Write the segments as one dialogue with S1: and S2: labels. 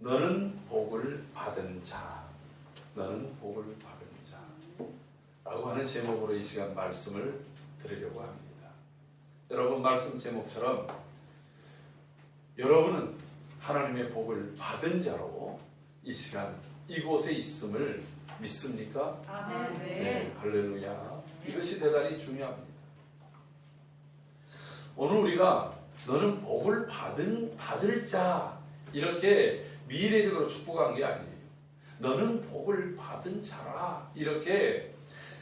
S1: 너는 복을 받은 자, 너는 복을 받은 자 라고 하는 제목으로 이 시간 말씀을 드리려고 합니다. 여러분, 말씀 제목처럼 여러분은 하나님의 복을 받은 자로 이 시간 이곳에 있음을 믿습니까?
S2: 아멘.
S1: 네, 할렐루야. 이것이 대단히 중요합니다. 오늘 우리가 너는 복을 받을 자 이렇게 미래적으로 축복한 게 아니에요. 너는 복을 받은 자라 이렇게,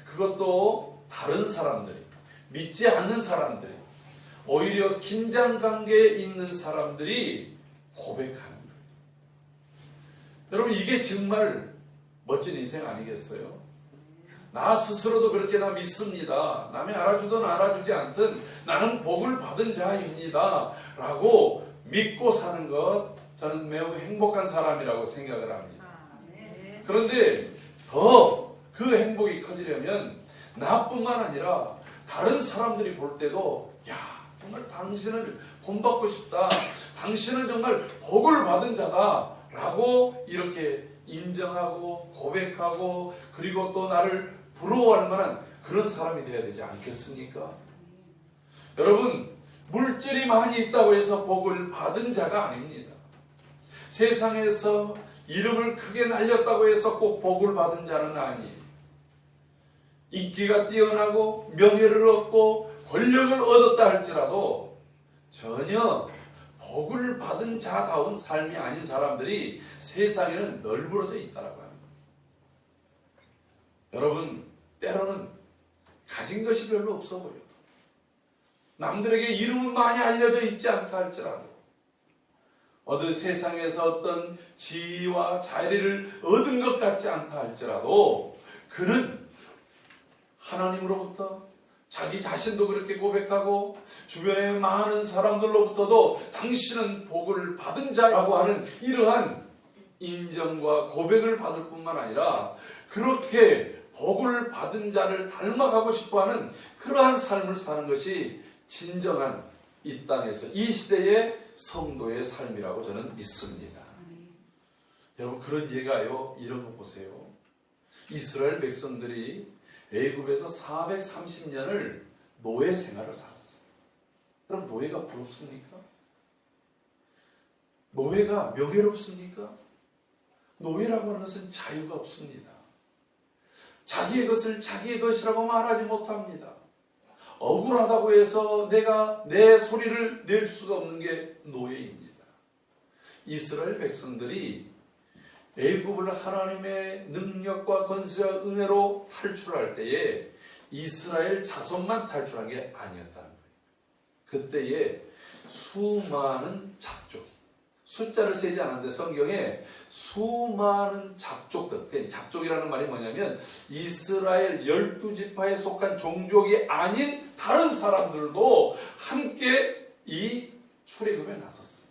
S1: 그것도 다른 사람들이, 믿지 않는 사람들이, 오히려 긴장관계에 있는 사람들이 고백하는 거예요. 여러분, 이게 정말 멋진 인생 아니겠어요? 나 스스로도 그렇게 나 믿습니다. 남이 알아주든 알아주지 않든 나는 복을 받은 자입니다 라고 믿고 사는 것, 저는 매우 행복한 사람이라고 생각을 합니다. 그런데 더 그 행복이 커지려면 나뿐만 아니라 다른 사람들이 볼 때도, 야, 정말 당신을 본받고 싶다, 당신은 정말 복을 받은 자다 라고 이렇게 인정하고 고백하고, 그리고 또 나를 부러워할 만한 그런 사람이 되어야 되지 않겠습니까? 여러분, 물질이 많이 있다고 해서 복을 받은 자가 아닙니다. 세상에서 이름을 크게 날렸다고 해서 꼭 복을 받은 자는 아니에요. 인기가 뛰어나고 명예를 얻고 권력을 얻었다 할지라도 전혀 복을 받은 자다운 삶이 아닌 사람들이 세상에는 널브러져 있다라고 합니다. 여러분, 때로는 가진 것이 별로 없어 보여도, 남들에게 이름은 많이 알려져 있지 않다 할지라도, 어느 세상에서 어떤 지위와 자리를 얻은 것 같지 않다 할지라도, 그는 하나님으로부터 자기 자신도 그렇게 고백하고 주변의 많은 사람들로부터도 당신은 복을 받은 자라고 하는 이러한 인정과 고백을 받을 뿐만 아니라 그렇게 복을 받은 자를 닮아가고 싶어하는 그러한 삶을 사는 것이 진정한 이 땅에서 이 시대의 성도의 삶이라고 저는 믿습니다. 여러분, 그런 예가요, 이런 거 보세요. 이스라엘 백성들이 애굽에서 430년을 노예 생활을 살았어요. 그럼 노예가 부럽습니까? 노예가 명예롭습니까? 노예라고 하는 것은 자유가 없습니다. 자기의 것을 자기의 것이라고 말하지 못합니다. 억울하다고 해서 내가 내 소리를 낼 수가 없는 게 노예입니다. 이스라엘 백성들이 애굽을 하나님의 능력과 권세와 은혜로 탈출할 때에 이스라엘 자손만 탈출한 게 아니었다는 거예요. 그때에 수많은 잡족이, 숫자를 세지 않았는데 성경에 수많은 잡족들, 잡족이라는 말이 뭐냐면 이스라엘 12지파에 속한 종족이 아닌 다른 사람들도 함께 이 출애굽에 나섰어요.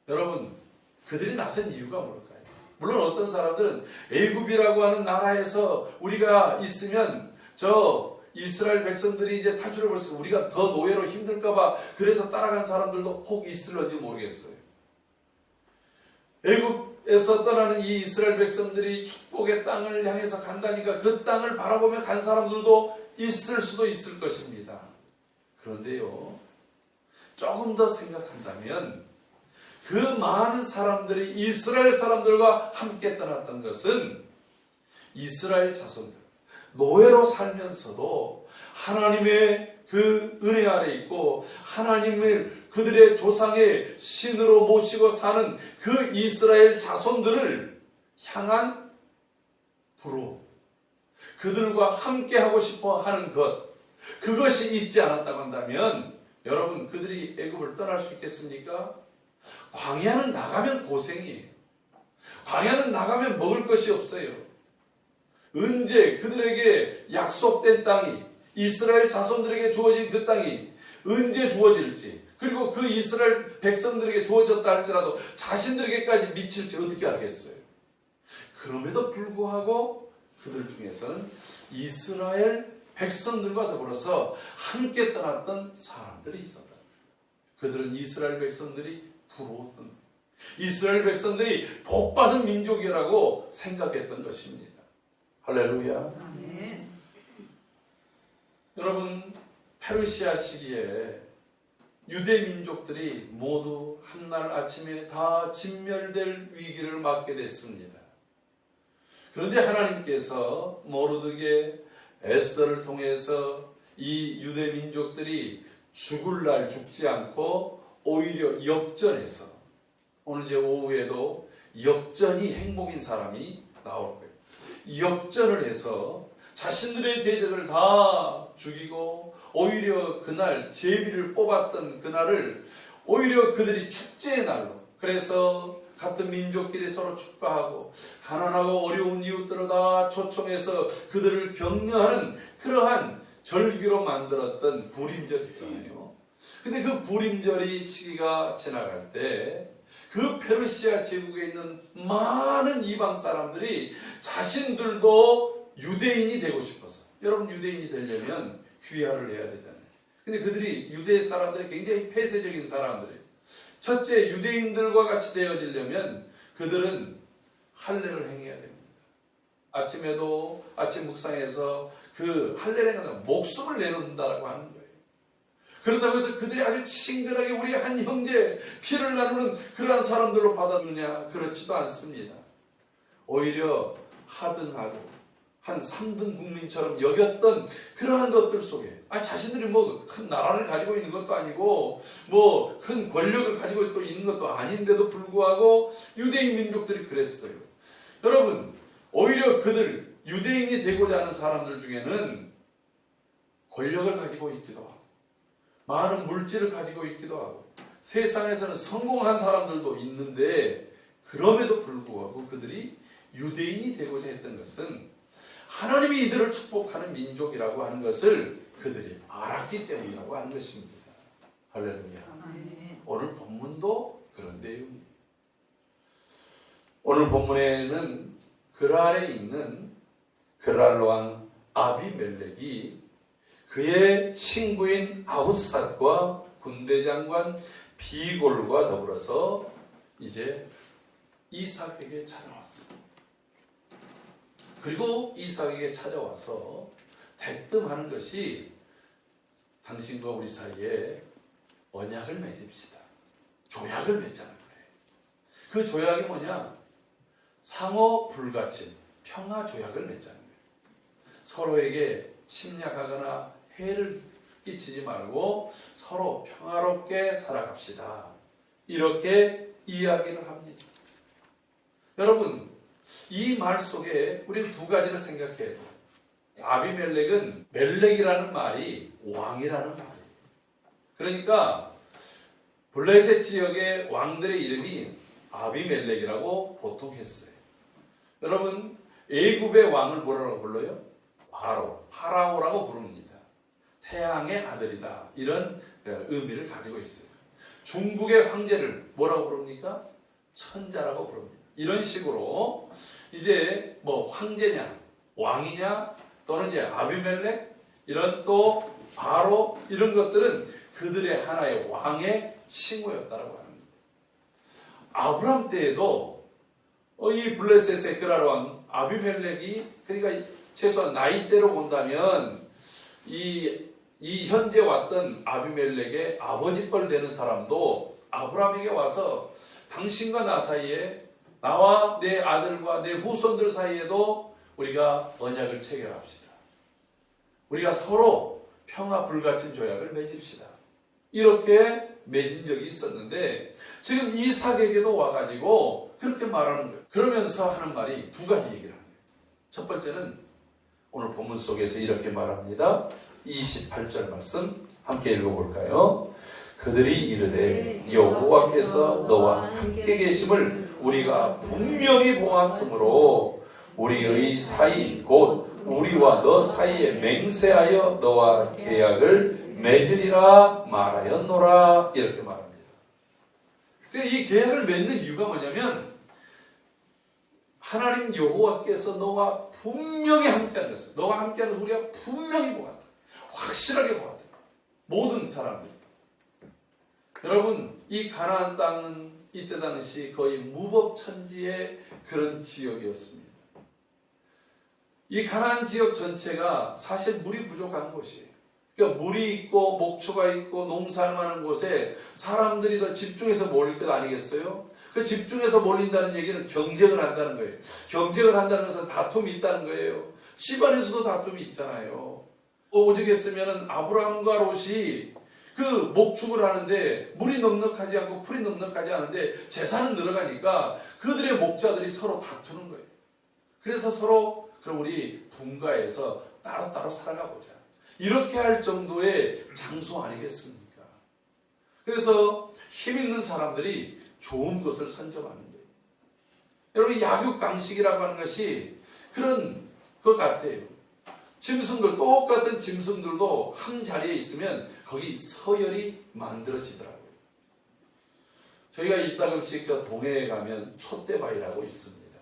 S1: 여러분, 그들이 나선 이유가 뭘까요? 물론 어떤 사람들은 애굽이라고 하는 나라에서 우리가 있으면 저 이스라엘 백성들이 이제 탈출해 버렸으니까 우리가 더 노예로 힘들까봐 그래서 따라간 사람들도 혹 있을런지 모르겠어요. 애굽에서 떠나는 이 이스라엘 백성들이 축복의 땅을 향해서 간다니까 그 땅을 바라보며 간 사람들도 있을 수도 있을 것입니다. 그런데요, 조금 더 생각한다면 그 많은 사람들이 이스라엘 사람들과 함께 떠났던 것은 이스라엘 자손들, 노예로 살면서도 하나님의 그 은혜 아래 있고 하나님을 그들의 조상의 신으로 모시고 사는 그 이스라엘 자손들을 향한 부러움, 그들과 함께 하고 싶어 하는 것, 그것이 있지 않았다고 한다면 여러분, 그들이 애굽을 떠날 수 있겠습니까? 광야는 나가면 고생이에요. 광야는 나가면 먹을 것이 없어요. 언제 그들에게 약속된 땅이, 이스라엘 자손들에게 주어진 그 땅이 언제 주어질지, 그리고 그 이스라엘 백성들에게 주어졌다 할지라도 자신들에게까지 미칠지 어떻게 알겠어요? 그럼에도 불구하고 그들 중에서는 이스라엘 백성들과 더불어서 함께 떠났던 사람들이 있었다. 그들은 이스라엘 백성들이 부러웠던 거예요. 이스라엘 백성들이 복받은 민족이라고 생각했던 것입니다. 할렐루야.
S2: 아멘.
S1: 여러분, 페르시아 시기에 유대 민족들이 모두 한날 아침에 다 진멸될 위기를 맞게 됐습니다. 그런데 하나님께서 모르드게 에스더를 통해서 이 유대 민족들이 죽을 날 죽지 않고 오히려 역전해서, 오늘 이제 오후에도 역전이 행복인 사람이 나올 거예요. 역전을 해서 자신들의 대적을 다 죽이고, 오히려 그날 제비를 뽑았던 그날을 오히려 그들이 축제의 날로, 그래서 같은 민족끼리 서로 축하하고 가난하고 어려운 이웃들을 다 초청해서 그들을 격려하는 그러한 절기로 만들었던 부림절 있잖아요. 근데 그 부림절이 시기가 지나갈 때 그 페르시아 제국에 있는 많은 이방 사람들이 자신들도 유대인이 되고 싶어서, 여러분 유대인이 되려면 귀화를 해야 되잖아요. 근데 그들이, 유대 사람들이 굉장히 폐쇄적인 사람들이에요. 첫째, 유대인들과 같이 되어지려면 그들은 할례를 행해야 됩니다. 아침에도 아침 묵상에서 그 할례를 행하는 목숨을 내놓는다라고 하는 거예요. 그렇다고 해서 그들이 아주 친근하게 우리 한 형제, 피를 나누는 그러한 사람들로 받아주느냐? 그렇지도 않습니다. 오히려 하등하고 한 3등 국민처럼 여겼던 그러한 것들 속에, 자신들이 뭐 큰 나라를 가지고 있는 것도 아니고 뭐 큰 권력을 가지고 또 있는 것도 아닌데도 불구하고 유대인 민족들이 그랬어요. 여러분, 오히려 그들 유대인이 되고자 하는 사람들 중에는 권력을 가지고 있기도 하고 많은 물질을 가지고 있기도 하고 세상에서는 성공한 사람들도 있는데, 그럼에도 불구하고 그들이 유대인이 되고자 했던 것은 하나님이 이들을 축복하는 민족이라고 하는 것을 그들이 알았기 때문이라고 하는 것입니다. 할렐루야.
S2: 아멘.
S1: 오늘 본문도 그런 내용이에요. 오늘 본문에는 그랄에 있는 그랄 왕 아비멜렉이 그의 친구인 아훗삿과 군대 장관 비골과 더불어서 이제 이삭에게 찾아왔습니다. 그리고 이삭에게 찾아와서 대뜸하는 것이, 당신과 우리 사이에 언약을 맺읍시다. 조약을 맺자는 거예요. 그 조약이 뭐냐? 상호 불가침, 평화 조약을 맺자는 거예요. 서로에게 침략하거나 해를 끼치지 말고 서로 평화롭게 살아갑시다. 이렇게 이야기를 합니다. 여러분, 이 말 속에 우리는 두 가지를 생각해야 돼요. 아비멜렉은, 멜렉이라는 말이 왕이라는 말이에요. 그러니까 블레셋 지역의 왕들의 이름이 아비멜렉이라고 보통 했어요. 여러분, 애굽의 왕을 뭐라고 불러요? 파라오라고 부릅니다. 태양의 아들이다, 이런 의미를 가지고 있어요. 중국의 황제를 뭐라고 부릅니까? 천자라고 부릅니다. 이런 식으로 이제 뭐 황제냐, 왕이냐, 또는 이제 아비멜렉, 이런 또 바로 이런 것들은 그들의 하나의 왕의 칭호였다라고 하는 거예요. 아브람 때에도 이 블레셋의 그랄 왕 아비멜렉이, 그러니까 최소한 나이대로 본다면 이 현재 왔던 아비멜렉의 아버지뻘 되는 사람도 아브람에게 와서 당신과 나 사이에, 나와 내 아들과 내 후손들 사이에도 우리가 언약을 체결합시다. 우리가 서로 평화 불가침 조약을 맺읍시다. 이렇게 맺은 적이 있었는데, 지금 이삭에게도 와가지고 그렇게 말하는 거예요. 그러면서 하는 말이 두 가지 얘기를 하는 거예요. 첫 번째는 오늘 본문 속에서 이렇게 말합니다. 28절 말씀 함께 읽어볼까요? 그들이 이르되 여호와께서 너와 함께 계심을 우리가 분명히 보았으므로 우리의 사이 곧 우리와 너 사이에 맹세하여 너와 계약을 맺으리라 말하였노라, 이렇게 말합니다. 그러니까 이 계약을 맺는 이유가 뭐냐면, 하나님 여호와께서 너와 분명히 함께하는 것을, 너와 함께하는 것을 우리가 분명히 보았다. 확실하게 보았다. 모든 사람들이. 여러분, 이 가나안 땅은 이때 당시 거의 무법천지의 그런 지역이었습니다. 이 가나안 지역 전체가 사실 물이 부족한 곳이에요. 그러니까 물이 있고 목초가 있고 농사할 만한 곳에 사람들이 더 집중해서 몰릴 것 아니겠어요? 그 집중해서 몰린다는 얘기는 경쟁을 한다는 거예요. 경쟁을 한다는 것은 다툼이 있다는 거예요. 집안에서도 다툼이 있잖아요. 오죽했으면 아브라함과 롯이 그 목축을 하는데 물이 넉넉하지 않고 풀이 넉넉하지 않은데 재산은 늘어가니까 그들의 목자들이 서로 다투는 거예요. 그래서 서로 그럼 우리 분가해서 따로따로 살아가보자. 이렇게 할 정도의 장소 아니겠습니까? 그래서 힘 있는 사람들이 좋은 것을 선점하는 거예요. 여러분 약육강식이라고 하는 것이 그런 것 같아요. 짐승들, 똑같은 짐승들도 한 자리에 있으면 거기 서열이 만들어지더라고요. 저희가 이따금씩 저 동해에 가면 촛대바위라고 있습니다.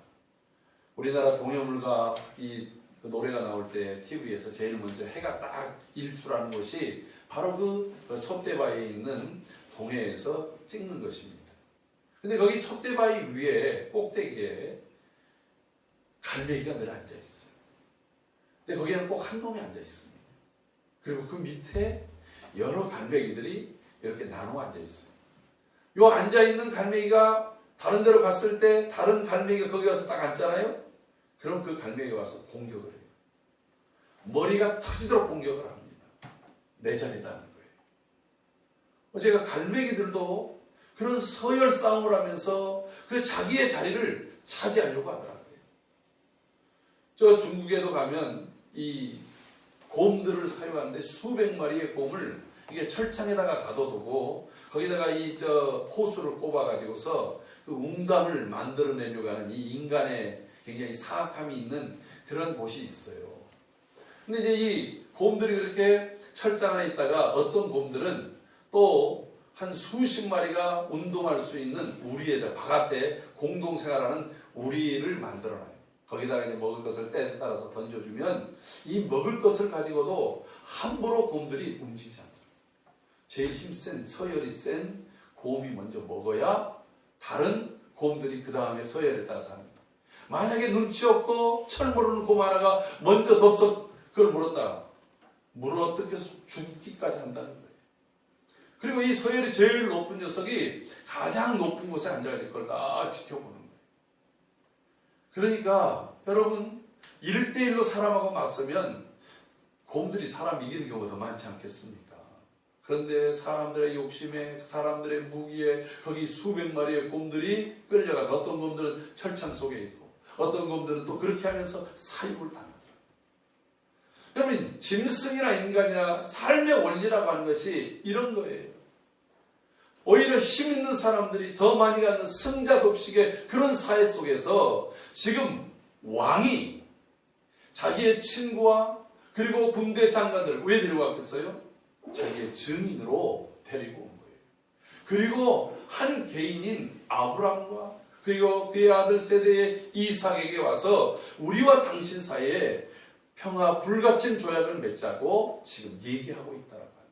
S1: 우리나라 동해물과 이 노래가 나올 때 TV에서 제일 먼저 해가 딱 일출하는 곳이 바로 그 촛대바위에 있는 동해에서 찍는 것입니다. 근데 거기 촛대바위 위에 꼭대기에 갈매기가 늘 앉아 있어요. 근데 거기에는 꼭 한 놈이 앉아 있습니다. 그리고 그 밑에 여러 갈매기들이 이렇게 나눠 앉아 있어요. 요 앉아 있는 갈매기가 다른 데로 갔을 때 다른 갈매기가 거기 가서 딱 앉잖아요. 그럼 그 갈매기가 와서 공격을 해요. 머리가 터지도록 공격을 합니다. 내 자리다는 거예요. 제가 갈매기들도 그런 서열 싸움을 하면서 그 자기의 자리를 차지하려고 하더라고요. 저 중국에도 가면 이 곰들을 사용하는데 수백 마리의 곰을 이게 철창에다가 가둬두고 거기다가 이 저 호수를 꼽아가지고서 그 웅담을 만들어내려고 하는 이 인간의 굉장히 사악함이 있는 그런 곳이 있어요. 근데 이제 이 곰들이 그렇게 철장 안에 있다가 어떤 곰들은 또 한 수십 마리가 운동할 수 있는 우리에다 바깥에 공동생활하는 우리를 만들어놔요. 거기다가 이제 먹을 것을 때에 따라서 던져주면 이 먹을 것을 가지고도 함부로 곰들이 움직이지 않아요. 제일 힘센 서열이 센 곰이 먼저 먹어야 다른 곰들이 그 다음에 서열에 따라서 합니다. 만약에 눈치 없고 철 모르는 곰 하나가 먼저 덥석 그걸 물었다. 물어 뜯겨서 죽기까지 한다는 거예요. 그리고 이 서열이 제일 높은 녀석이 가장 높은 곳에 앉아있는 걸 다 지켜보는 거예요. 그러니까 여러분 1대1로 사람하고 맞서면 곰들이 사람 이기는 경우가 더 많지 않겠습니까? 그런데 사람들의 욕심에 사람들의 무기에 거기 수백 마리의 곰들이 끌려가서 어떤 곰들은 철창 속에 있고 어떤 곰들은 또 그렇게 하면서 사육을 당하더라고요. 여러분 짐승이나 인간이나 삶의 원리라고 하는 것이 이런 거예요. 오히려 힘 있는 사람들이 더 많이 갖는 승자 독식의 그런 사회 속에서 지금 왕이 자기의 친구와 그리고 군대 장관들 왜 데려왔겠어요? 자기의 증인으로 데리고 온 거예요. 그리고 한 개인인 아브람과 그리고 그의 아들 세대의 이삭에게 와서 우리와 당신 사이에 평화 불가침 조약을 맺자고 지금 얘기하고 있다라고 합니다.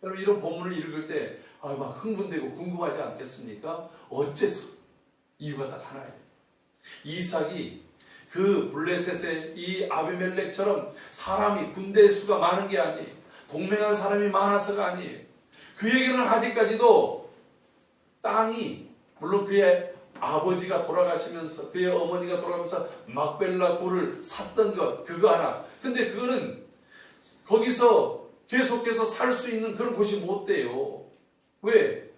S1: 여러분 이런 본문을 읽을 때 막 흥분되고 궁금하지 않겠습니까? 어째서? 이유가 딱 하나예요. 이삭이 그 블레셋의 이 아비멜렉처럼 사람이 군대 수가 많은 게 아니에요. 동맹한 사람이 많아서가 아니에요. 그에게는 아직까지도 땅이 물론 그의 아버지가 돌아가시면서 그의 어머니가 돌아가면서 막벨라 굴을 샀던 것 그거 하나. 근데 그거는 거기서 계속해서 살 수 있는 그런 곳이 못 돼요. 왜?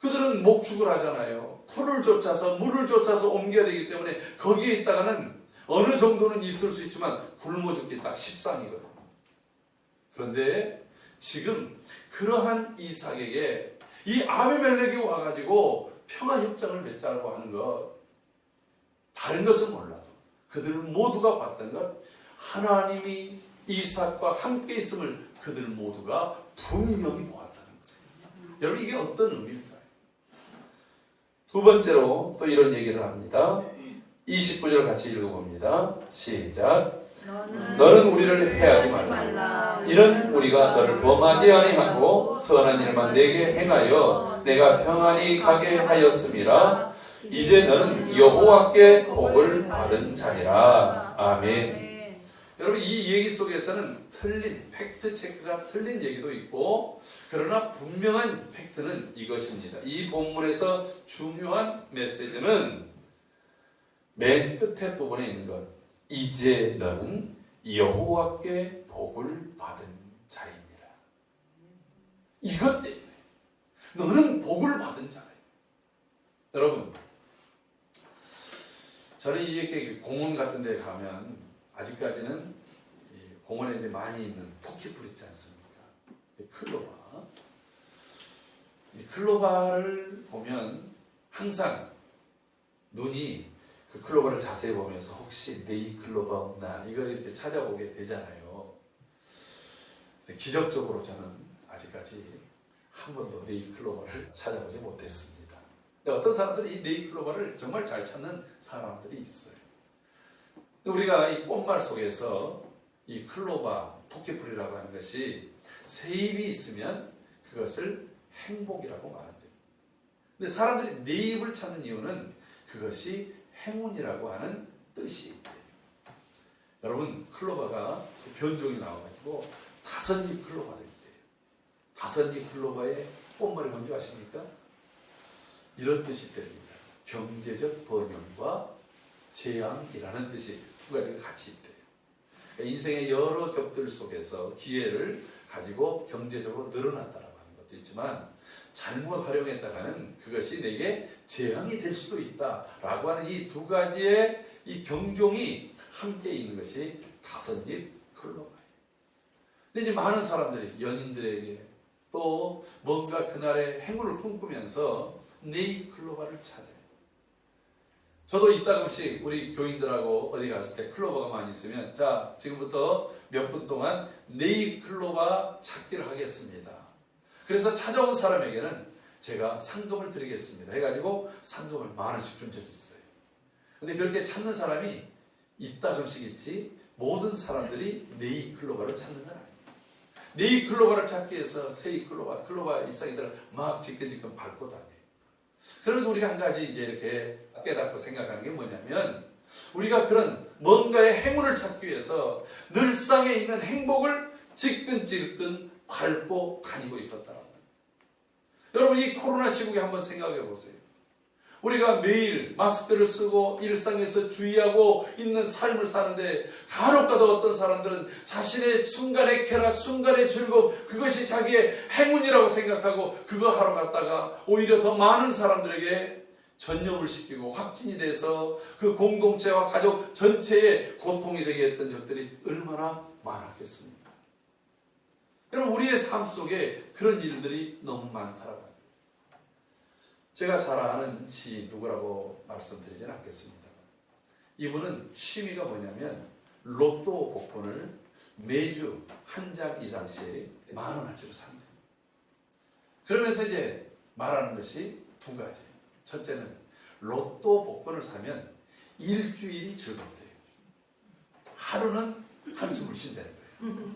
S1: 그들은 목축을 하잖아요. 풀을 쫓아서 물을 쫓아서 옮겨야 되기 때문에 거기에 있다가는 어느 정도는 있을 수 있지만 굶어 죽기 딱 십상이거든요. 그런데 지금 그러한 이삭에게 이 아비멜렉이 와가지고 평화협정을 맺자고 하는 것 다른 것은 몰라도 그들 모두가 봤던 것 하나님이 이삭과 함께 있음을 그들 모두가 분명히 보았다는 거예요. 여러분 이게 어떤 의미일까요? 두 번째로 또 이런 얘기를 합니다. 29절 같이 읽어봅니다. 시작. 너는 우리를 해하지 말라. 이는 우리가 너를 범하지 아니하고 선한 일만 내게 행하여 내가 평안히 가게 하였음이라. 이제 너는 여호와께 복을 받은 자니라. 아멘. 여러분, 이 얘기 속에서는 틀린 팩트 체크가 틀린 얘기도 있고, 그러나 분명한 팩트는 이것입니다. 이 본문에서 중요한 메시지는 맨 끝에 부분에 있는 것. 이제 너는 여호와께 복을 받은 자이니라. 이것 때문에 너는 복을 받은 자예요. 여러분, 저는 이렇게 공원 같은 데 가면 아직까지는 공원에 이제 많이 있는 토끼풀 있지 않습니까? 클로바. 이 클로바를 보면 항상 눈이 그 클로바를 자세히 보면서 혹시 네이 클로바 없나 이걸 이렇게 찾아보게 되잖아요. 근데 기적적으로 저는 아직까지 한 번도 네이 클로바를 찾아보지 못했습니다. 근데 어떤 사람들이 이 네이 클로바를 정말 잘 찾는 사람들이 있어요. 우리가 이 꽃말 속에서 이 클로바, 토끼풀이라고 하는 것이 세잎이 있으면 그것을 행복이라고 말한대요. 근데 사람들이 네잎을 찾는 이유는 그것이 행운이라고 하는 뜻이 있대요. 여러분, 클로바가 변종이 나와가지고 5잎 클로바가 있대요. 5잎 클로바의 꽃말을 뭔지 아십니까? 이런 뜻이 됩니다. 경제적 번영과 재앙이라는 뜻이 두 가지가 같이 있대요. 인생의 여러 겹들 속에서 기회를 가지고 경제적으로 늘어났다라고 하는 것도 있지만, 잘못 활용했다가는 그것이 내게 재앙이 될 수도 있다라고 하는 이 두 가지의 이 경종이 함께 있는 것이 5잎 클로바예요. 근데 이제 많은 사람들이 연인들에게 또 뭔가 그날의 행운을 꿈꾸면서 네잎 클로바를 찾아요. 저도 이따금씩 우리 교인들하고 어디 갔을 때 클로바가 많이 있으면, 자, 지금부터 몇 분 동안 네잎 클로바 찾기를 하겠습니다. 그래서 찾아온 사람에게는 제가 상금을 드리겠습니다 해가지고 상금을 10,000원씩 준 적이 있어요. 근데 그렇게 찾는 사람이 이따금씩 있지, 모든 사람들이 네잎 클로바를 찾는 건 아니에요. 네잎 클로바를 찾기 위해서 세잎 클로바 잎사귀들을 막 지끈지끈 밟고 다녀요. 그러면서 우리가 한 가지 이제 이렇게 깨닫고 생각하는 게 뭐냐면, 우리가 그런 뭔가의 행운을 찾기 위해서 늘상에 있는 행복을 지끈지끈 밟고 다니고 있었다는 거예요. 여러분, 이 코로나 시국에 한번 생각해 보세요. 우리가 매일 마스크를 쓰고 일상에서 주의하고 있는 삶을 사는데, 간혹가다 어떤 사람들은 자신의 순간의 쾌락, 순간의 즐거움, 그것이 자기의 행운이라고 생각하고 그거 하러 갔다가 오히려 더 많은 사람들에게 전염을 시키고 확진이 돼서 그 공동체와 가족 전체에 고통이 되게 했던 적들이 얼마나 많았겠습니까? 여러분, 우리의 삶 속에 그런 일들이 너무 많다라고 합니다. 제가 잘 아는 시인 누구라고 말씀드리진 않겠습니다. 이분은 취미가 뭐냐면 로또 복권을 매주 한 장 이상씩 10,000원어치로 삽니다. 그러면서 이제 말하는 것이 두 가지. 첫째는 로또 복권을 사면 일주일이 즐겁대요. 하루는 한숨을 쉰다는 거예요.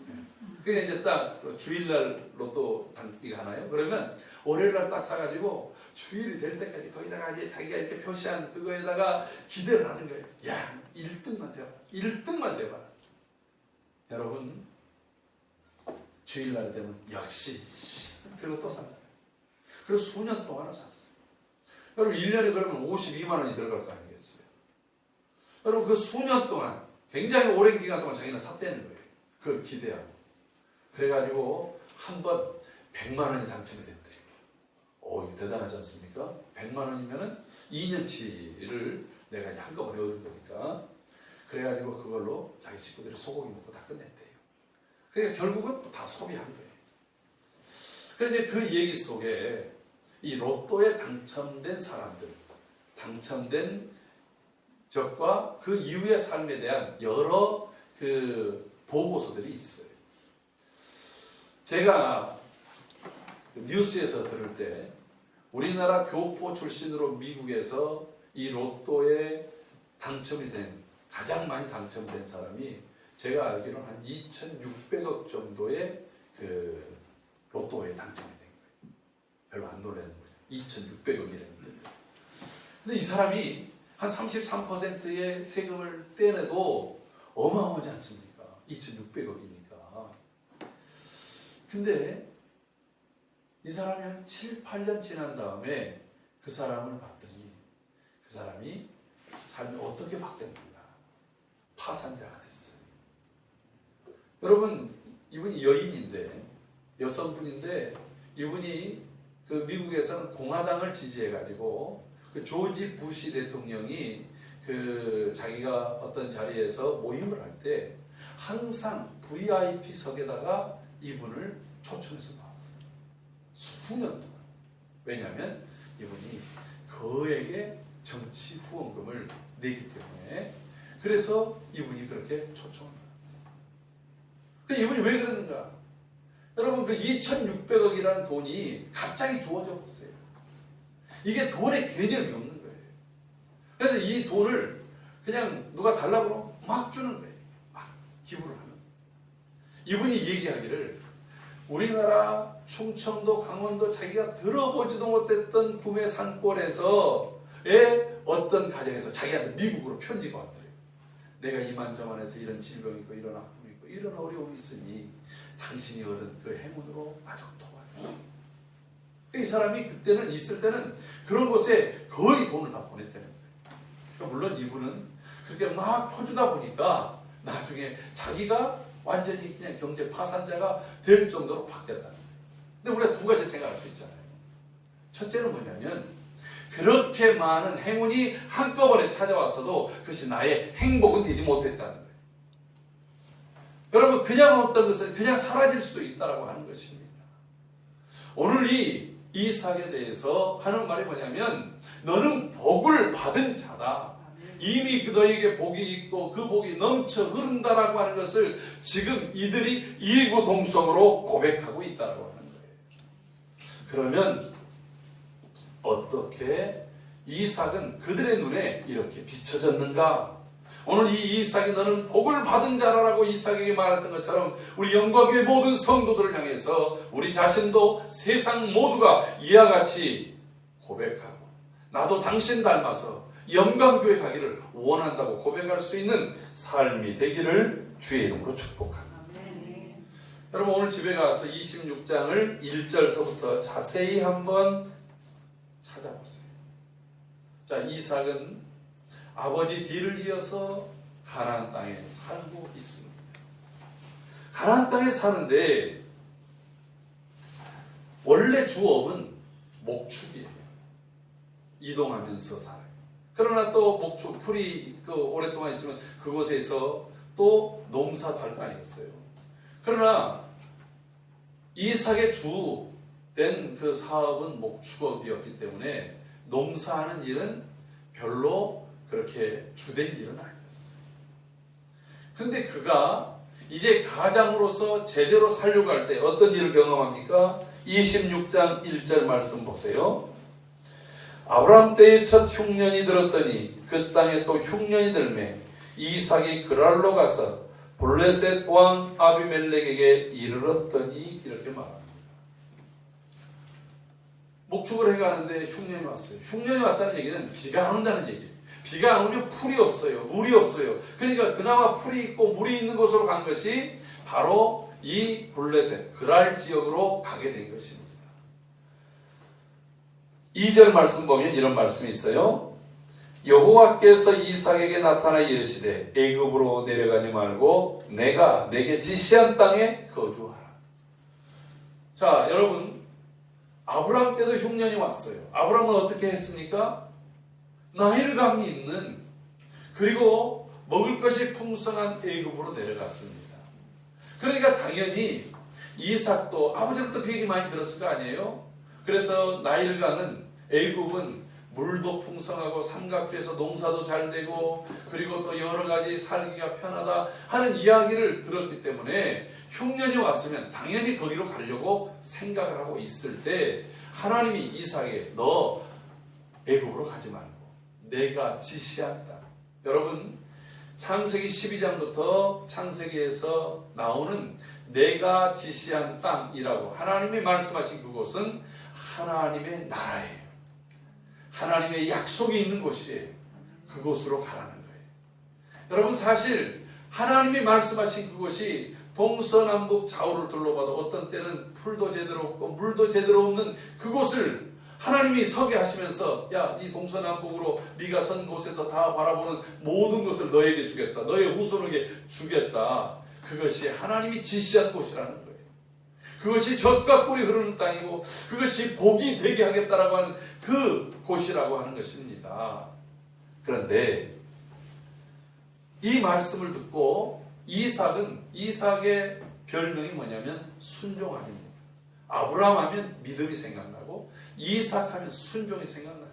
S1: 그러니까 이제 딱 주일날 로또 이거 하나요? 그러면 월요일날 딱 사가지고 주일이 될 때까지 거기다가 이제 자기가 이렇게 표시한 그거에다가 기대를 하는 거예요. 야, 1등만 돼봐. 1등만 돼봐. 여러분, 주일날 되면 역시 그리고 또 산다. 그리고 수년 동안을 샀어요. 여러분, 1년에 그러면 52만 원이 들어갈 거 아니겠어요? 여러분, 그 수년 동안 굉장히 오랜 기간 동안 자기는 샀다는 거예요. 그걸 기대하고. 그래가지고 한 번 100만 원이 당첨이 됐대요. 이거 대단하지 않습니까? 100만 원이면은 2년치를 내가 한꺼번에 얻은 거니까. 그래가지고 그걸로 자기 식구들이 소고기 먹고 다 끝냈대요. 그러니까 결국은 다 소비한 거예요. 그런데 그 얘기 속에 이 로또에 당첨된 사람들, 당첨된 적과 그 이후의 삶에 대한 여러 그 보고서들이 있어요. 제가 뉴스에서 들을 때 우리나라 교포 출신으로 미국에서 이 로또에 당첨이 된, 가장 많이 당첨된 사람이 제가 알기로는 한 2,600억 정도의 그 로또에 당첨이 된 거예요. 별로 안 놀라는 거죠. 2,600억이라는데. 근데 이 사람이 한 33%의 세금을 떼내도 어마어마하지 않습니까? 2,600억이니까. 근데 이 사람이 한 7, 8년 지난 다음에 그 사람을 봤더니 그 사람이 삶이 어떻게 바뀌었는가? 파산자가 됐어요. 여러분, 이분이 여인인데, 여성분인데, 이분이 그 미국에서는 공화당을 지지해가지고 그 조지 부시 대통령이 그 자기가 어떤 자리에서 모임을 할 때 항상 VIP석에다가 이분을 초청해서 나왔어요. 수년 동안. 왜냐하면 이분이 그에게 정치 후원금을 내기 때문에. 그래서 이분이 그렇게 초청을 받았어요. 근데 이분이 왜 그러는가? 여러분, 그 2,600억이라는 돈이 갑자기 주어져 보세요. 이게 돈의 개념이 없는 거예요. 그래서 이 돈을 그냥 누가 달라고 그러면 막 주는 거예요. 막 기부를 하는. 이분이 얘기하기를 우리나라 충청도, 강원도 자기가 들어보지도 못했던 구매 산골에서의 어떤 가정에서 자기한테 미국으로 편지가 왔더래요. 내가 이만저만해서 이런 질병이 있고 이런 아픔이 있고 이런 어려움이 있으니 당신이 얻은 그 행운으로 마저 도와주시오. 이 사람이 그때는 있을 때는 그런 곳에 거의 돈을 다 보냈다는 거예요. 그러니까 물론 이분은 그렇게 막 퍼주다 보니까 나중에 자기가 완전히 그냥 경제 파산자가 될 정도로 바뀌었다는 거예요. 근데 우리가 두 가지 생각할 수 있잖아요. 첫째는 뭐냐면 그렇게 많은 행운이 한꺼번에 찾아왔어도 그것이 나의 행복은 되지 못했다는 거예요. 여러분, 그냥 어떤 것은 그냥 사라질 수도 있다고 하는 것입니다. 오늘 이 이삭에 대해서 하는 말이 뭐냐면 너는 복을 받은 자다. 이미 너에게 복이 있고 그 복이 넘쳐 흐른다라고 하는 것을 지금 이들이 이구동성으로 고백하고 있다고 하는 거예요. 그러면 어떻게 이삭은 그들의 눈에 이렇게 비춰졌는가? 오늘 이 이삭이 너는 복을 받은 자라고 이삭에게 말했던 것처럼 우리 영광교회 모든 성도들을 향해서 우리 자신도 세상 모두가 이와 같이 고백하고 나도 당신 닮아서 영광교회 가기를 원한다고 고백할 수 있는 삶이 되기를 주의 이름으로 축복합니다. 여러분, 오늘 집에 가서 26장을 1절서부터 자세히 한번 찾아보세요. 자, 이삭은 아버지 뒤를 이어서 가나안 땅에 살고 있습니다. 가나안 땅에 사는데 원래 주업은 목축이에요. 이동하면서 살아요. 그러나 또 목축, 풀이 오랫동안 있으면 그곳에서 또 농사 할 거 아니겠어요. 그러나 이삭의 주된 그 사업은 목축업이었기 때문에 농사하는 일은 별로 그렇게 주된 일은 아니었어요. 그런데 그가 이제 가장으로서 제대로 살려고 할 때 어떤 일을 경험합니까? 26장 1절 말씀 보세요. 아브라함 때의 첫 흉년이 들었더니 그 땅에 또 흉년이 들매 이삭이 그랄로 가서 블레셋 왕 아비멜렉에게 이르렀더니 이렇게 말합니다. 목축을 해가는데 흉년이 왔어요. 흉년이 왔다는 얘기는 비가 안 온다는 얘기예요. 비가 안 오면 풀이 없어요. 물이 없어요. 그러니까 그나마 풀이 있고 물이 있는 곳으로 간 것이 바로 이 블레셋, 그랄 지역으로 가게 된 것입니다. 2절 말씀 보면 이런 말씀이 있어요. 여호와께서 이삭에게 나타나 이르시되 애굽으로 내려가지 말고 내가 내게 지시한 땅에 거주하라. 자, 여러분, 아브라함 때도 흉년이 왔어요. 아브라함은 어떻게 했습니까? 나일강이 있는, 그리고 먹을 것이 풍성한 애굽으로 내려갔습니다. 그러니까 당연히 이삭도 아버지로부터 그 얘기 많이 들었을 거 아니에요? 그래서 나일강은, 애굽은 물도 풍성하고 삼각지에서 농사도 잘 되고 그리고 또 여러 가지 살기가 편하다 하는 이야기를 들었기 때문에 흉년이 왔으면 당연히 거기로 가려고 생각을 하고 있을 때 하나님이 이삭에게 너 애굽으로 가지 말고 내가 지시한 땅. 여러분, 창세기 12장부터 창세기에서 나오는 내가 지시한 땅이라고 하나님이 말씀하신 그곳은 하나님의 나라예요. 하나님의 약속이 있는 곳이에요. 그곳으로 가라는 거예요. 여러분, 사실 하나님이 말씀하신 그곳이 동서남북 좌우를 둘러봐도 어떤 때는 풀도 제대로 없고 물도 제대로 없는 그곳을 하나님이 서게 하시면서 야, 이 동서남북으로 네가 선 곳에서 다 바라보는 모든 것을 너에게 주겠다. 너의 후손에게 주겠다. 그것이 하나님이 지시한 곳이라는 거예요. 그것이 젖과 꿀이 흐르는 땅이고 그것이 복이 되게 하겠다라고 하는 그 곳이라고 하는 것입니다. 그런데 이 말씀을 듣고 이삭의 별명이 뭐냐면 순종하입니다. 아브라함 하면 믿음이 생각나고 이삭 하면 순종이 생각나잖아요.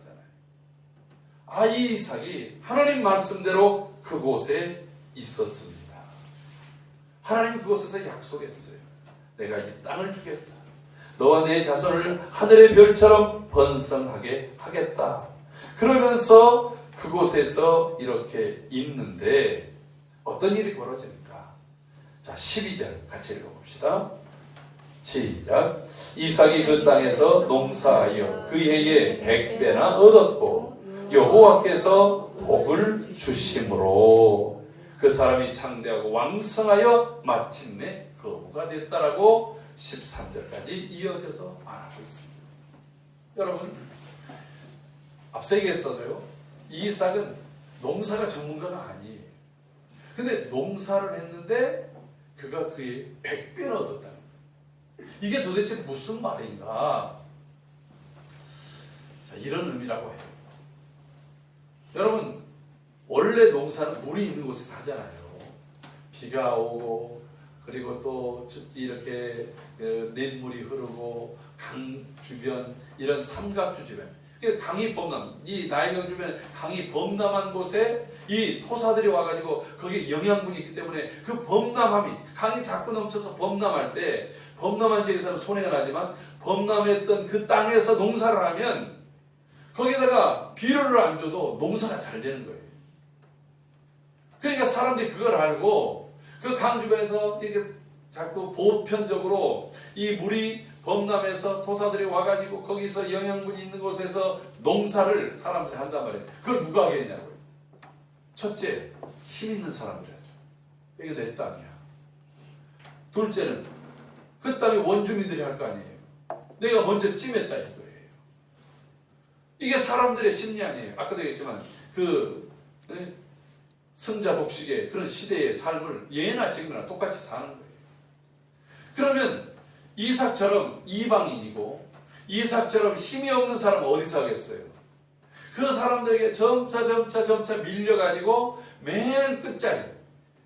S1: 이 이삭이 하나님 말씀대로 그곳에 있었습니다. 하나님 그곳에서 약속했어요. 내가 이 땅을 주겠다. 너와 내 자손을 하늘의 별처럼 번성하게 하겠다. 그러면서 그곳에서 이렇게 있는데 어떤 일이 벌어집니까? 자, 12절 같이 읽어봅시다. 시작. 이삭이 그 땅에서 농사하여 그 해에 100배나 얻었고 여호와께서 복을 주심으로 그 사람이 창대하고 왕성하여 마침내 거부가 됐다라고 13절까지 이어져서 말하고 있습니다. 여러분, 앞서 얘기했어요. 이삭은 농사가 전문가가 아니에요. 근데 농사를 했는데 그가 그의 100배를 얻었다는 거예요. 이게 도대체 무슨 말인가? 자, 이런 의미라고 해요. 여러분, 원래 농사는 물이 있는 곳에서 하잖아요. 비가 오고 그리고 또 이렇게 냇물이 흐르고 강 주변, 이런 삼각주 주변, 강이 범람, 이 나일강 주변 강이 범람한 곳에 이 토사들이 와가지고 거기에 영양분이 있기 때문에 그 범람함이, 강이 자꾸 넘쳐서 범람할 때 범람한 지역에서는 손해가 나지만 범람했던 그 땅에서 농사를 하면 거기다가 비료를 안 줘도 농사가 잘 되는 거예요. 그러니까 사람들이 그걸 알고 그 강 주변에서 이렇게 자꾸 보편적으로 이 물이 범람해서 토사들이 와가지고 거기서 영양분이 있는 곳에서 농사를 사람들이 한단 말이에요. 그걸 누가 하겠냐고요. 첫째, 힘 있는 사람들이 하죠. 이게 내 땅이야. 둘째는 그 땅의 원주민들이 할 거 아니에요. 내가 먼저 찜했다 이거예요. 이게 사람들의 심리 아니에요. 아까도 얘기했지만 승자 독식의 그런 시대의 삶을 예나 지금이나 똑같이 사는 거예요. 그러면 이삭처럼 이방인이고 이삭처럼 힘이 없는 사람은 어디서 하겠어요? 그 사람들에게 점차 밀려가지고 맨 끝자리,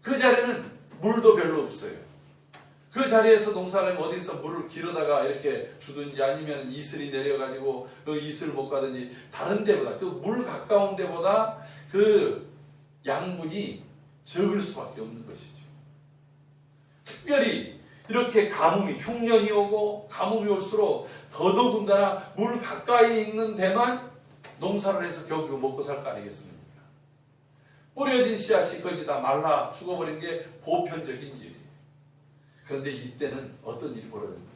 S1: 그 자리는 물도 별로 없어요. 그 자리에서 농사를 하면 어디서 물을 길어다가 이렇게 주든지 아니면 이슬이 내려가지고 그 이슬을 못 가든지 다른 데보다, 그 물 가까운 데보다 그 양분이 적을 수밖에 없는 것이죠. 특별히 이렇게 가뭄이, 흉년이 오고 가뭄이 올수록 더더군다나 물 가까이 있는 데만 농사를 해서 겨우 먹고 살 거 아니겠습니까? 뿌려진 씨앗이 거의 다 말라 죽어버린 게 보편적인 일이에요. 그런데 이때는 어떤 일이 벌어집니까?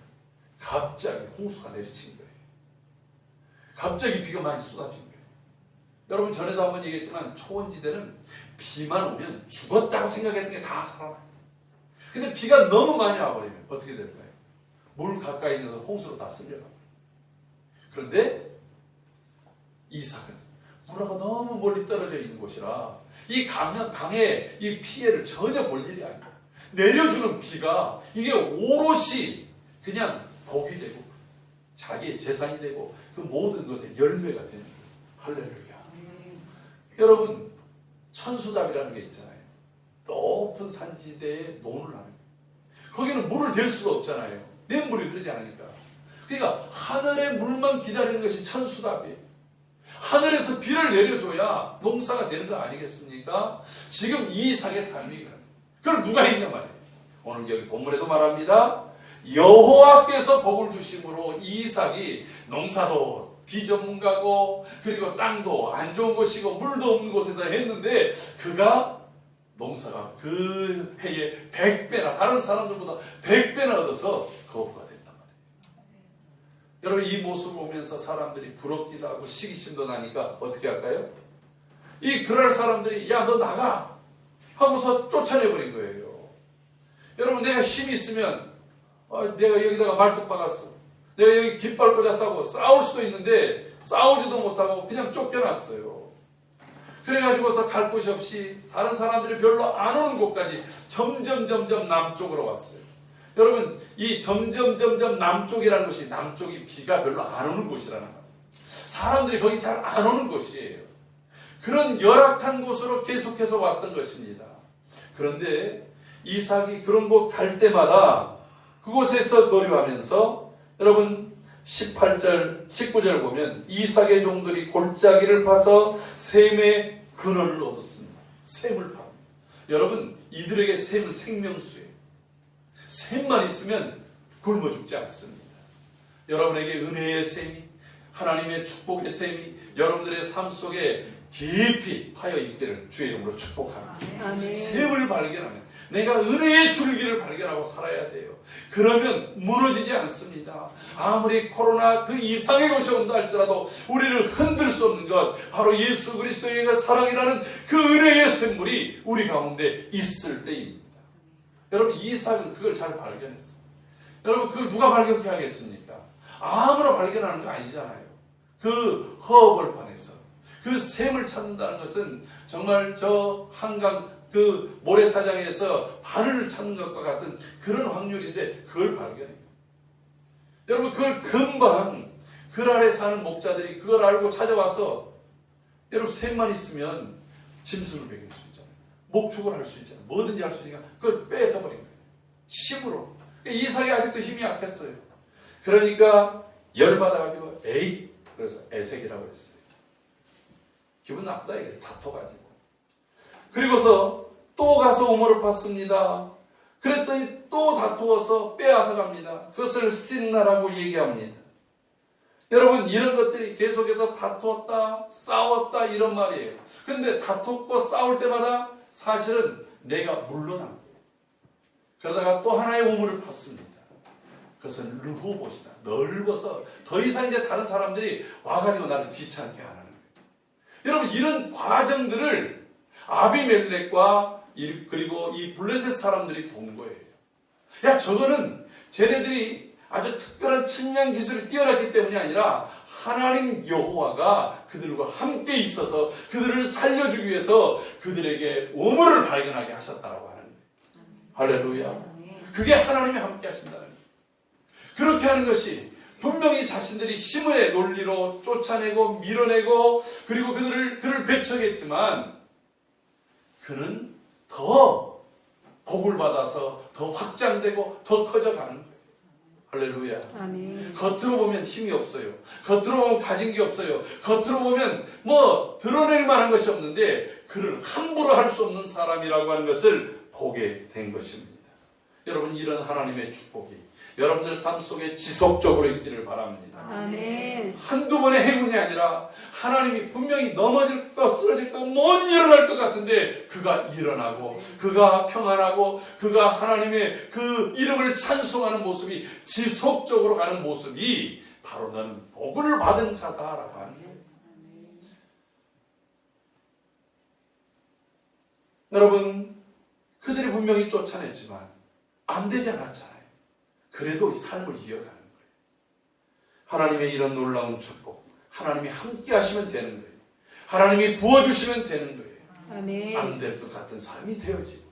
S1: 갑자기 홍수가 내리친 거예요. 갑자기 비가 많이 쏟아진 거예요. 여러분, 전에도 한번 얘기했지만 초원지대는 비만 오면 죽었다고 생각했던 게 다 살아나요. 근데 비가 너무 많이 와버리면 어떻게 될까요? 물 가까이 있는 데서 홍수로 다 쓸려가요. 그런데 이삭은 물하고 너무 멀리 떨어져 있는 곳이라 이 강의 이 피해를 전혀 볼 일이 아니에요. 내려주는 비가 이게 오롯이 그냥 복이 되고 자기의 재산이 되고 그 모든 것의 열매가 되는 거예요. 할렐루야. 여러분, 천수답이라는 게 있잖아요. 높은 산지대에 논을 하는 거예요. 거기는 물을 댈 수가 없잖아요. 냇물이 흐르지 않으니까. 그러니까 하늘의 물만 기다리는 것이 천수답이에요. 하늘에서 비를 내려줘야 농사가 되는 거 아니겠습니까? 지금 이삭의 삶이 그런 거예요. 그걸 누가 했냐 말이에요. 오늘 여기 본문에도 말합니다. 여호와께서 복을 주심으로 이삭이 농사도 비전문가고 그리고 땅도 안 좋은 곳이고 물도 없는 곳에서 했는데 그가 농사가 그 해에 100배나 다른 사람들보다 100배나 얻어서 거부가 됐단 말이에요. 여러분 이 모습을 보면서 사람들이 부럽기도 하고 시기심도 나니까 어떻게 할까요? 이 그럴 사람들이 야 너 나가 하고서 쫓아내버린 거예요. 여러분 내가 힘이 있으면 내가 여기다가 말뚝 박았어. 내가 여기 깃발 꽂아 싸고 싸울 수도 있는데 싸우지도 못하고 그냥 쫓겨났어요. 그래가지고서 갈 곳이 없이 다른 사람들이 별로 안 오는 곳까지 점점 남쪽으로 왔어요. 여러분 이 점점 남쪽이라는 것이 남쪽이 비가 별로 안 오는 곳이라는 거예요. 사람들이 거기 잘 안 오는 곳이에요. 그런 열악한 곳으로 계속해서 왔던 것입니다. 그런데 이삭이 그런 곳 갈 때마다 그곳에서 거류하면서 여러분 18절 19절 보면 이삭의 종들이 골짜기를 파서 샘의 근원을 얻었습니다. 샘을 팝니다. 여러분 이들에게 샘은 생명수예요. 샘만 있으면 굶어 죽지 않습니다. 여러분에게 은혜의 샘이 하나님의 축복의 샘이 여러분들의 삶 속에 깊이 파여 있기를 주의 이름으로 축복합니다.
S2: 아멘.
S1: 샘을 발견하면 내가 은혜의 줄기를 발견하고 살아야 돼요. 그러면 무너지지 않습니다. 아무리 코로나 그 이상의 것이 온다 할지라도 우리를 흔들 수 없는 것 바로 예수 그리스도의 사랑이라는 그 은혜의 샘물이 우리 가운데 있을 때입니다. 여러분 이삭은 그걸 잘 발견했어요. 여러분 그걸 누가 발견케 하겠습니까? 아무나 발견하는 거 아니잖아요. 그 허벌판에서 그 샘을 찾는다는 것은 정말 저 한강 그 모래사장에서 바늘을 찾는 것과 같은 그런 확률인데 그걸 발견해요. 여러분 그걸 금방 글 아래 사는 목자들이 그걸 알고 찾아와서 여러분 샘만 있으면 짐승을 먹일 수 있잖아요. 목축을 할 수 있잖아요. 뭐든지 할 수 있으니까 그걸 뺏어버린 거예요. 힘으로. 이삭이 아직도 힘이 약했어요. 그러니까 열받아가지고 에이 그래서 에색이라고 했어요. 기분 나쁘다 이게 다퉈가지고. 그리고서 또 가서 우물을 팠습니다. 그랬더니 또 다투어서 빼앗아 갑니다. 그것을 신나라고 얘기합니다. 여러분 이런 것들이 계속해서 다투었다 싸웠다 이런 말이에요. 근데 다투고 싸울 때마다 사실은 내가 물러난 거예요. 그러다가 또 하나의 우물을 팠습니다. 그것은 르호봇이다. 넓어서 더 이상 이제 다른 사람들이 와가지고 나를 귀찮게 하는 거예요. 여러분 이런 과정들을 아비멜렉과 그리고 이 블레셋 사람들이 본 거예요. 야 저거는 쟤네들이 아주 특별한 측량 기술이 뛰어났기 때문이 아니라 하나님 여호와가 그들과 함께 있어서 그들을 살려주기 위해서 그들에게 우물을 발견하게 하셨다라고 하는 거예요. 할렐루야. 그게 하나님이 함께 하신다는 거예요. 그렇게 하는 것이 분명히 자신들이 힘의 논리로 쫓아내고 밀어내고 그리고 그를 배척했지만 그는 더 복을 받아서 더 확장되고 더 커져가는 거예요. 할렐루야.
S2: 아멘.
S1: 겉으로 보면 힘이 없어요. 겉으로 보면 가진 게 없어요. 겉으로 보면 뭐 드러낼 만한 것이 없는데 그를 함부로 할 수 없는 사람이라고 하는 것을 보게 된 것입니다. 여러분 이런 하나님의 축복이 여러분들 삶 속에 지속적으로 있기를 바랍니다.
S2: 아멘.
S1: 한두 번의 행운이 아니라 하나님이 분명히 넘어질 것, 쓰러질 것, 못 일어날 것 같은데 그가 일어나고 그가 평안하고 그가 하나님의 그 이름을 찬송하는 모습이 지속적으로 가는 모습이 바로 너는 복을 받은 자다라고 하는 거예요. 여러분 그들이 분명히 쫓아냈지만 안 되지 않았잖아요. 그래도 이 삶을 이어가는 거예요. 하나님의 이런 놀라운 축복, 하나님이 함께 하시면 되는 거예요. 하나님이 부어주시면 되는 거예요.
S2: 아멘.
S1: 안 될 것 같은 사람이 되어지고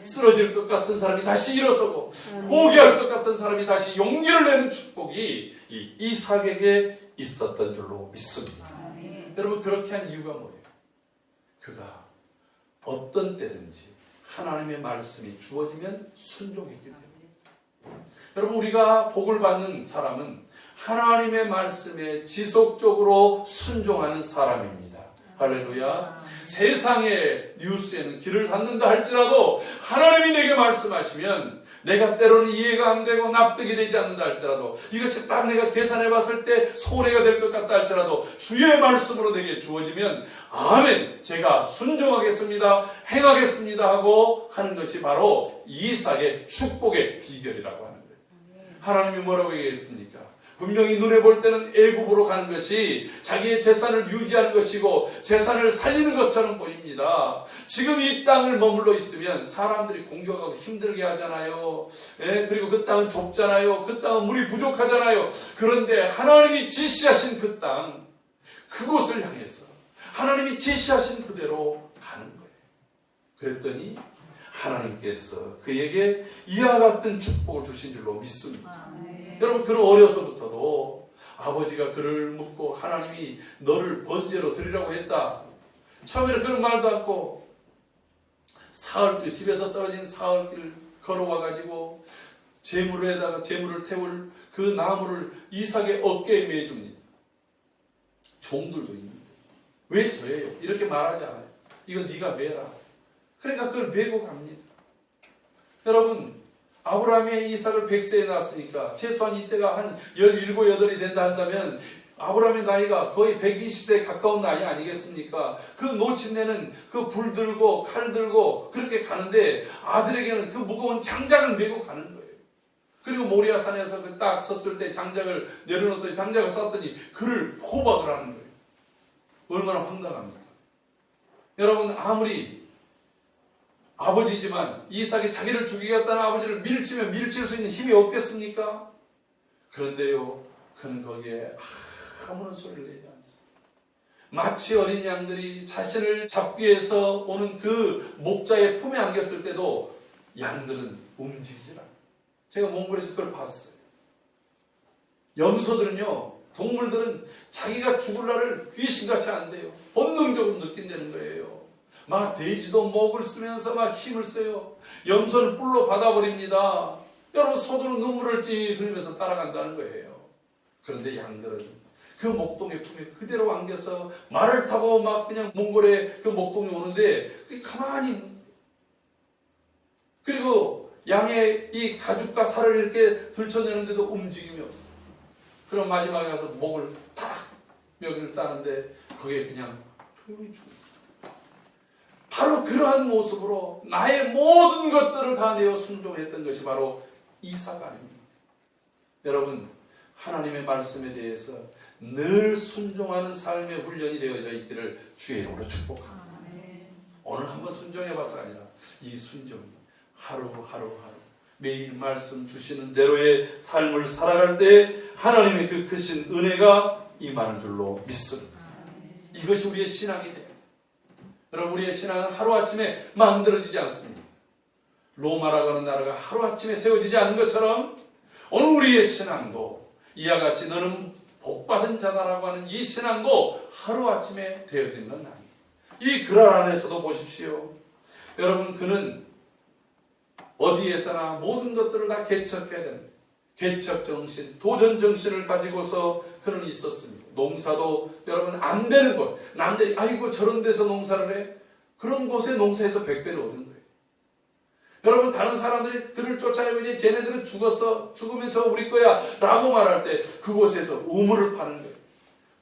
S1: 쓰러질 것 같은 사람이 다시 일어서고
S2: 아멘.
S1: 포기할 것 같은 사람이 다시 용기를 내는 축복이 이 이삭에게 있었던 줄로 믿습니다.
S2: 아멘.
S1: 여러분 그렇게 한 이유가 뭐예요? 그가 어떤 때든지 하나님의 말씀이 주어지면 순종했기 때문에. 여러분 우리가 복을 받는 사람은 하나님의 말씀에 지속적으로 순종하는 사람입니다. 할렐루야. 세상의 뉴스에는 귀를 닫는다 할지라도 하나님이 내게 말씀하시면 내가 때로는 이해가 안 되고 납득이 되지 않는다 할지라도, 이것이 딱 내가 계산해 봤을 때 손해가 될 것 같다 할지라도 주의 말씀으로 내게 주어지면 아멘, 제가 순종하겠습니다, 행하겠습니다 하고 하는 것이 바로 이삭의 축복의 비결이라고 하는 거예요. 하나님이 뭐라고 얘기했습니까? 분명히 눈에 볼 때는 애굽으로 가는 것이 자기의 재산을 유지하는 것이고 재산을 살리는 것처럼 보입니다. 지금 이 땅을 머물러 있으면 사람들이 공격하고 힘들게 하잖아요. 그리고 그 땅은 좁잖아요. 그 땅은 물이 부족하잖아요. 그런데 하나님이 지시하신 그 땅, 그곳을 향해서 하나님이 지시하신 그대로 가는 거예요. 그랬더니 하나님께서 그에게 이와 같은 축복을 주신 줄로 믿습니다. 여러분, 그는 어려서부터도 아버지가 그를 묻고 하나님이 너를 번제로 드리라고 했다. 처음에는 그런 말도 않고 사흘길, 집에서 떨어진 사흘길 걸어와가지고 재물을 태울 그 나무를 이삭의 어깨에 매줍니다. 종들도 있는데 왜 저예요? 이렇게 말하지 않아요. 이거 네가 매라. 그러니까 그걸 메고 갑니다. 여러분, 아브라함이 이삭을 100세에 낳았으니까 최소한 이때가 한 17, 8이 된다 한다면 아브라함의 나이가 거의 120세에 가까운 나이 아니겠습니까? 그 노친네는 그 불 들고 칼 들고 그렇게 가는데 아들에게는 그 무거운 장작을 메고 가는 거예요. 그리고 모리아 산에서 그 딱 섰을 때 장작을 내려놓더니 장작을 쐈더니 그를 포박을 하는 거예요. 얼마나 황당합니까? 여러분, 아무리 아버지지만 이삭이 자기를 죽이겠다는 아버지를 밀치면 밀칠 수 있는 힘이 없겠습니까? 그런데요, 그는 거기에 아무런 소리를 내지 않습니다. 마치 어린 양들이 자신을 잡기 위해서 오는 그 목자의 품에 안겼을 때도 양들은 움직이질 않아요. 제가 몽골에서 그걸 봤어요. 염소들은요, 동물들은 자기가 죽을 날을 귀신같이 안 돼요. 본능적으로 느낀다는 거예요. 막 돼지도 목을 쓰면서 막 힘을 써요. 염소는 뿔로 받아버립니다. 여러분, 소들은 눈물을 찌 흘리면서 따라간다는 거예요. 그런데 양들은 그 목동의 품에 그대로 안겨서 말을 타고 막 그냥 몽골에 그 목동에 오는데 가만히, 그리고 양의 이 가죽과 살을 이렇게 들춰내는데도 움직임이 없어요. 그럼 마지막에 가서 목을 탁 멱을 따는데 거기에 그냥 조용히 죽어요. 바로 그러한 모습으로 나의 모든 것들을 다 내어 순종했던 것이 바로 이삭 아닙니까? 여러분, 하나님의 말씀에 대해서 늘 순종하는 삶의 훈련이 되어져 있기를 주의 이름으로 축복합니다. 오늘 한번 순종해봐서 아니라 이 순종이 하루 매일 말씀 주시는 대로의 삶을 살아갈 때 하나님의 그 크신 은혜가 임하는 줄로 믿습니다. 이것이 우리의 신앙이 됩니다. 여러분, 우리의 신앙은 하루아침에 만들어지지 않습니다. 로마라고 하는 나라가 하루아침에 세워지지 않은 것처럼 오늘 우리의 신앙도 이와 같이 너는 복받은 자다라고 하는 이 신앙도 하루아침에 되어진 건 아니에요. 이 글알 안에서도 보십시오. 여러분, 그는 어디에서나 모든 것들을 다 개척해야 됩니다. 개척정신, 도전정신을 가지고서 그는 있었습니다. 농사도 여러분 안 되는 곳, 남들이 아이고 저런 데서 농사를 해? 그런 곳에 농사에서 100배를 얻은 거예요. 여러분, 다른 사람들이 그를 쫓아내고 이제 쟤네들은 죽었어, 죽으면 저 우리 거야 라고 말할 때 그곳에서 우물을 파는 거예요.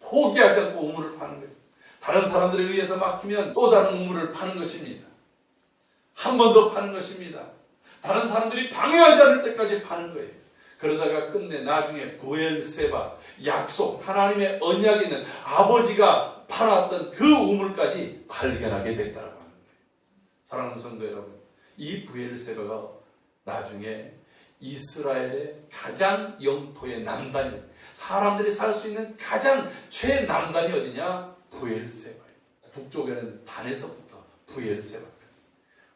S1: 포기하지 않고 우물을 파는 거예요. 다른 사람들에 의해서 막히면 또 다른 우물을 파는 것입니다. 한 번 더 파는 것입니다. 다른 사람들이 방해하지 않을 때까지 파는 거예요. 그러다가 끝내 나중에 부엘세바, 약속, 하나님의 언약이 있는 아버지가 팔았던 그 우물까지 발견하게 됐다고 하는 거예요. 사랑하는 성도 여러분, 이 부엘세바가 나중에 이스라엘의 가장 영토의 남단이, 사람들이 살 수 있는 가장 최남단이 어디냐? 부엘세바예요. 북쪽에는 단에서부터 부엘세바까지.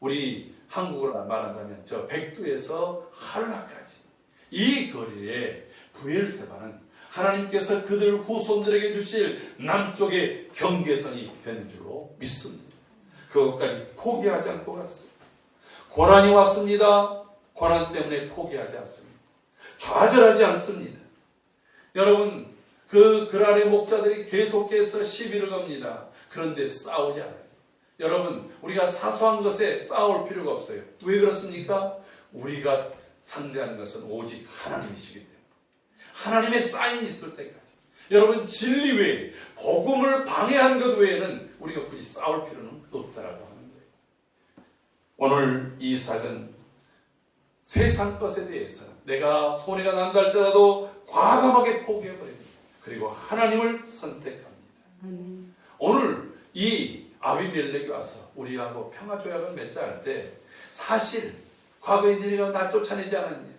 S1: 우리 한국어로 말한다면 저 백두에서 한라까지 이 거리에 부엘세바는 하나님께서 그들 후손들에게 주실 남쪽의 경계선이 되는 줄로 믿습니다. 그것까지 포기하지 않고 갔습니다. 고난이 왔습니다. 고난 때문에 포기하지 않습니다. 좌절하지 않습니다. 여러분, 그 그랄의 목자들이 계속해서 시비를 겁니다. 그런데 싸우지 않아요. 여러분, 우리가 사소한 것에 싸울 필요가 없어요. 왜 그렇습니까? 우리가 상대하는 것은 오직 하나님이시기 때문에 하나님의 사인이 있을 때까지 여러분 진리 외에 복음을 방해한 것 외에는 우리가 굳이 싸울 필요는 없다라고 하는 거예요. 오늘 이삭은 세상 것에 대해서 내가 손해가 난다 할지라도 과감하게 포기해버립니다. 그리고 하나님을 선택합니다. 오늘 이 아비멜렉이 와서 우리하고 평화조약을 맺자 할 때 사실 과거에 너희가 나 쫓아내지 않았냐?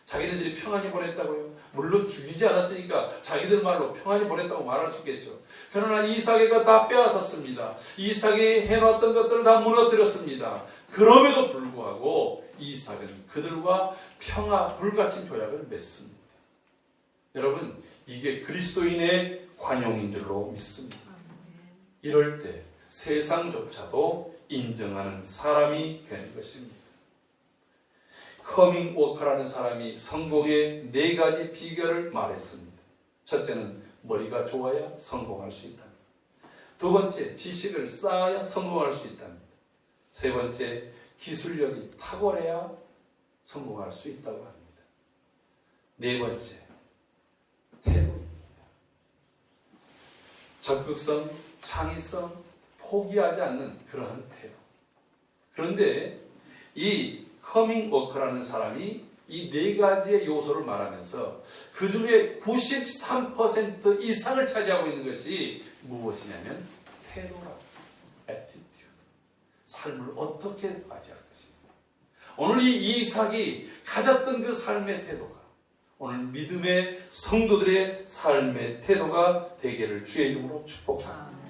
S1: 자기네들이 평안히 보냈다고요? 물론 죽이지 않았으니까 자기들 말로 평안히 보냈다고 말할 수 있겠죠. 그러나 이삭이가 다 빼앗았습니다. 이삭이 해놨던 것들을 다 무너뜨렸습니다. 그럼에도 불구하고 이삭은 그들과 평화 불가침 조약을 맺습니다. 여러분, 이게 그리스도인의 관용인 줄로 믿습니다. 이럴 때 세상조차도 인정하는 사람이 되는 것입니다. 커밍 워커라는 사람이 성공의 4가지 비결을 말했습니다. 첫째는 머리가 좋아야 성공할 수 있답니다. 두 번째, 지식을 쌓아야 성공할 수 있답니다. 세 번째, 기술력이 탁월해야 성공할 수 있다고 합니다. 네 번째, 태도입니다. 적극성, 창의성, 포기하지 않는 그러한 태도. 그런데 이 커밍 워커라는 사람이 이 4가지의 요소를 말하면서 그 중에 93% 이상을 차지하고 있는 것이 무엇이냐면 태도라고. attitude. 삶을 어떻게 맞이할 것인가. 오늘 이 이삭이 가졌던 그 삶의 태도가 오늘 믿음의 성도들의 삶의 태도가 되기를 주의 이름으로 축복합니다.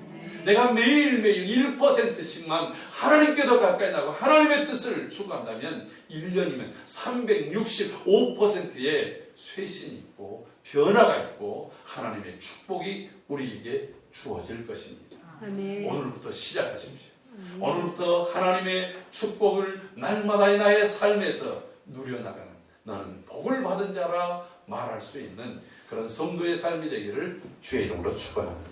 S1: 내가 매일매일 1%씩만 하나님께 더 가까이 나고 하나님의 뜻을 추구한다면 1년이면 365%의 쇄신이 있고 변화가 있고 하나님의 축복이 우리에게 주어질 것입니다. 오늘부터 시작하십시오. 오늘부터 하나님의 축복을 날마다의 나의 삶에서 누려나가는 나는 복을 받은 자라 말할 수 있는 그런 성도의 삶이 되기를 주의 이름으로 축원합니다.